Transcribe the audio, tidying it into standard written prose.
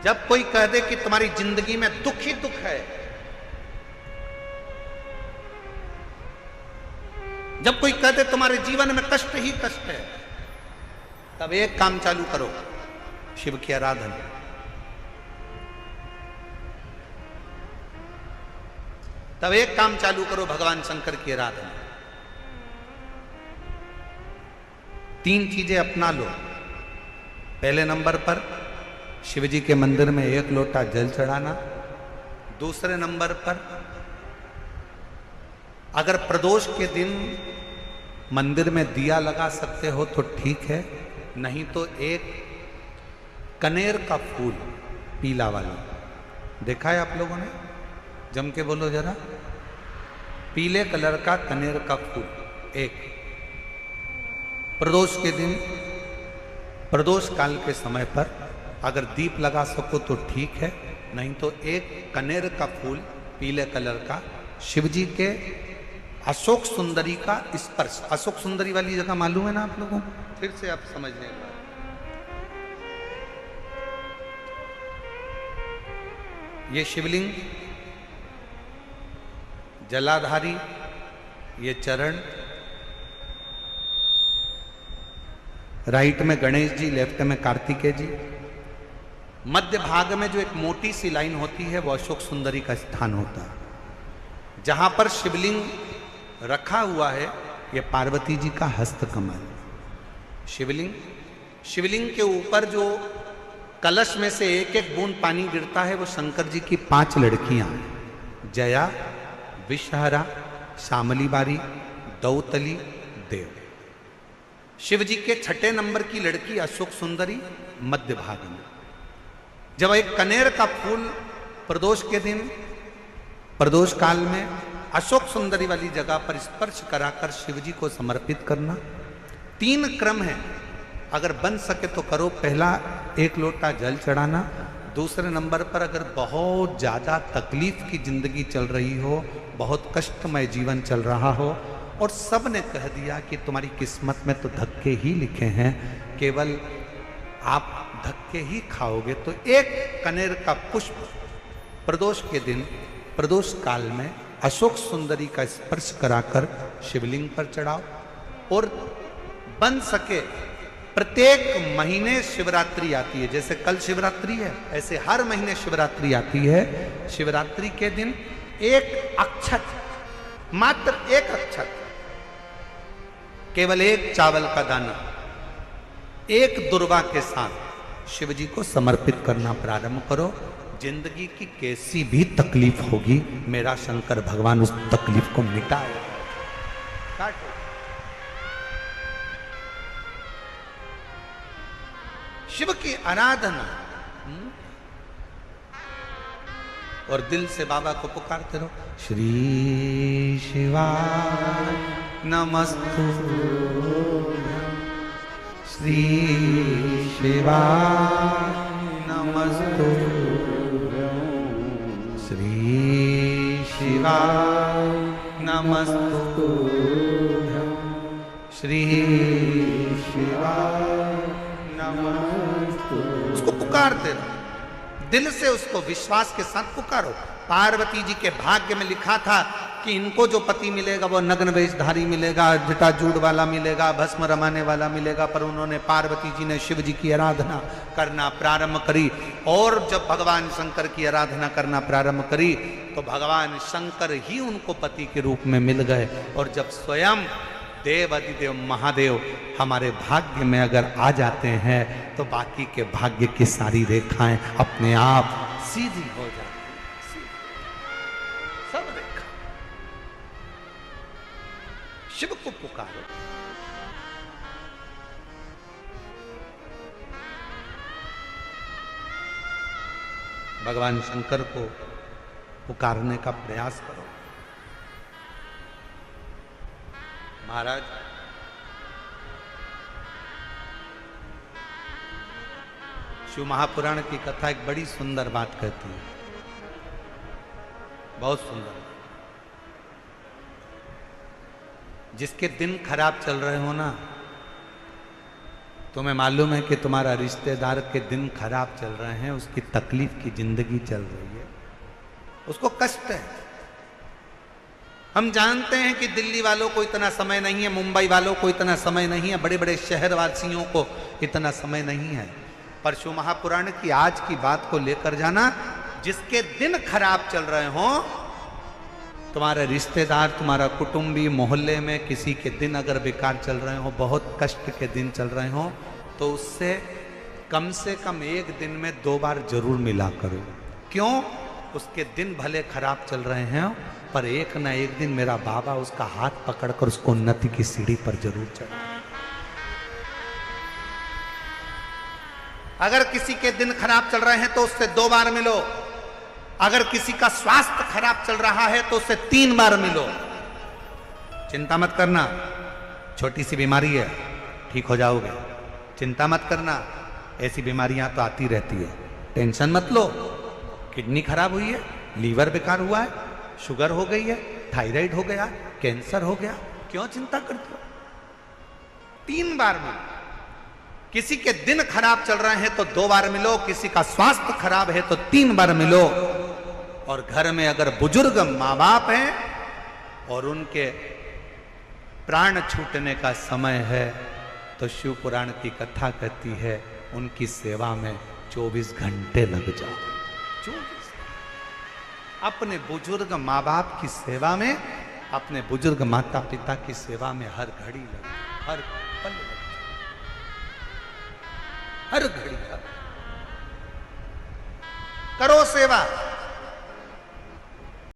जब कोई कह दे कि तुम्हारी जिंदगी में दुख ही दुख है, जब कोई कह दे तुम्हारे जीवन में कष्ट ही कष्ट है, तब एक काम चालू करो, शिव की आराधना। तब एक काम चालू करो, भगवान शंकर की आराधना। 3 चीजें अपना लो। पहले नंबर पर शिव जी के मंदिर में 1 लोटा जल चढ़ाना। दूसरे नंबर पर अगर प्रदोष के दिन मंदिर में दिया लगा सकते हो तो ठीक है, नहीं तो एक कनेर का फूल पीला वाला, देखा है आप लोगों ने? जम के बोलो जरा। पीले कलर का कनेर का फूल एक, प्रदोष के दिन, प्रदोष काल के समय पर अगर दीप लगा सको तो ठीक है, नहीं तो एक कनेर का फूल पीले कलर का, शिव जी के अशोक सुंदरी का स्पर्श। अशोक सुंदरी वाली जगह मालूम है ना आप लोगों को? फिर से आप समझने का, ये शिवलिंग, जलाधारी, ये चरण, राइट में गणेश जी, लेफ्ट में कार्तिकेय जी, मध्य भाग में जो एक मोटी सी लाइन होती है वो अशोक सुंदरी का स्थान होता है। जहां पर शिवलिंग रखा हुआ है ये पार्वती जी का हस्त कमल। शिवलिंग, शिवलिंग के ऊपर जो कलश में से एक एक बूंद पानी गिरता है वो शंकर जी की 5 लड़कियां, जया, विषहरा, शामली बारी, दौतली, देव। शिव जी के 6ठे नंबर की लड़की अशोक सुंदरी मध्य भाग में। जब एक कनेर का फूल प्रदोष के दिन, प्रदोष काल में अशोक सुंदरी वाली जगह पर स्पर्श कराकर शिव जी को समर्पित करना। 3 क्रम है, अगर बन सके तो करो। पहला 1 लोटा जल चढ़ाना। दूसरे नंबर पर अगर बहुत ज़्यादा तकलीफ की जिंदगी चल रही हो, बहुत कष्टमय जीवन चल रहा हो और सब ने कह दिया कि तुम्हारी किस्मत में तो धक्के ही लिखे हैं, केवल आप धक्के ही खाओगे, तो एक कनेर का पुष्प प्रदोष के दिन, प्रदोष काल में अशोक सुंदरी का स्पर्श कराकर शिवलिंग पर चढ़ाओ। और बन सके प्रत्येक महीने शिवरात्रि आती है, जैसे कल शिवरात्रि है ऐसे हर महीने शिवरात्रि आती है। शिवरात्रि के दिन एक अक्षत, मात्र एक अक्षत, केवल एक चावल का दाना, एक दुर्वा के साथ शिव जी को समर्पित करना प्रारंभ करो। जिंदगी की कैसी भी तकलीफ होगी, मेरा शंकर भगवान उस तकलीफ को मिटाएगा। काटो। शिव की आराधना और दिल से बाबा को पुकारते रहो। श्री शिवाय नमस्तु, श्री शिवाय नमस्तु, श्री शिवाय नमस्तु, श्री शिवाय नमस्तु। उसको पुकारते रहो, दिल से उसको विश्वास के साथ पुकारो। पार्वती जी के भाग्य में लिखा था कि इनको जो पति मिलेगा वो नग्न वेशधारी मिलेगा, जटाजूड़ वाला मिलेगा, भस्म रमाने वाला मिलेगा, पर उन्होंने, पार्वती जी ने शिव जी की आराधना करना प्रारंभ करी। और जब भगवान शंकर की आराधना करना प्रारंभ करी तो भगवान शंकर ही उनको पति के रूप में मिल गए। और जब स्वयं देव अधिदेव महादेव हमारे भाग्य में अगर आ जाते हैं तो बाकी के भाग्य की सारी रेखाएं अपने आप सीधी हो जाती हैं। सब रेखा शिव को पुकारो। भगवान शंकर को पुकारने का प्रयास करो। महाराज, शिव महापुराण की कथा एक बड़ी सुंदर बात कहती है, बहुत सुंदर। जिसके दिन खराब चल रहे हो ना, तुम्हें मालूम है कि तुम्हारा रिश्तेदार के दिन खराब चल रहे हैं, उसकी तकलीफ की जिंदगी चल रही है, उसको कष्ट है। हम जानते हैं कि दिल्ली वालों को इतना समय नहीं है, मुंबई वालों को इतना समय नहीं है, बड़े बड़े शहर वासियों को इतना समय नहीं है, पर शिव महापुराण की आज की बात को लेकर जाना। जिसके दिन खराब चल रहे हो, तुम्हारे रिश्तेदार, तुम्हारा कुटुंबी, मोहल्ले में किसी के दिन अगर बेकार चल रहे हो, बहुत कष्ट के दिन चल रहे हो, तो उससे कम से कम एक दिन में 2 बार जरूर मिला करो। क्यों? उसके दिन भले खराब चल रहे हैं, पर एक ना एक दिन मेरा बाबा उसका हाथ पकड़कर उसको उन्नति की सीढ़ी पर जरूर चढ़ा। अगर किसी के दिन खराब चल रहे हैं तो उससे 2 बार मिलो। अगर किसी का स्वास्थ्य खराब चल रहा है तो उससे 3 बार मिलो। चिंता मत करना, छोटी सी बीमारी है, ठीक हो जाओगे। चिंता मत करना, ऐसी बीमारियां तो आती रहती है, टेंशन मत लो। किडनी खराब हुई है, लीवर बेकार हुआ है, शुगर हो गई है, थायराइड हो गया, कैंसर हो गया, क्यों चिंता करते हो? 3 बार मिलो। किसी के दिन खराब चल रहे हैं तो 2 बार मिलो, किसी का स्वास्थ्य खराब है तो 3 बार मिलो। और घर में अगर बुजुर्ग माँ बाप हैं और उनके प्राण छूटने का समय है तो शिव पुराण की कथा कहती है उनकी सेवा में 24 घंटे लग जाओ। 24 अपने बुजुर्ग माँ बाप की सेवा में, अपने बुजुर्ग माता पिता की सेवा में हर घड़ी लग, हर पल लग, हर घड़ी करो सेवा।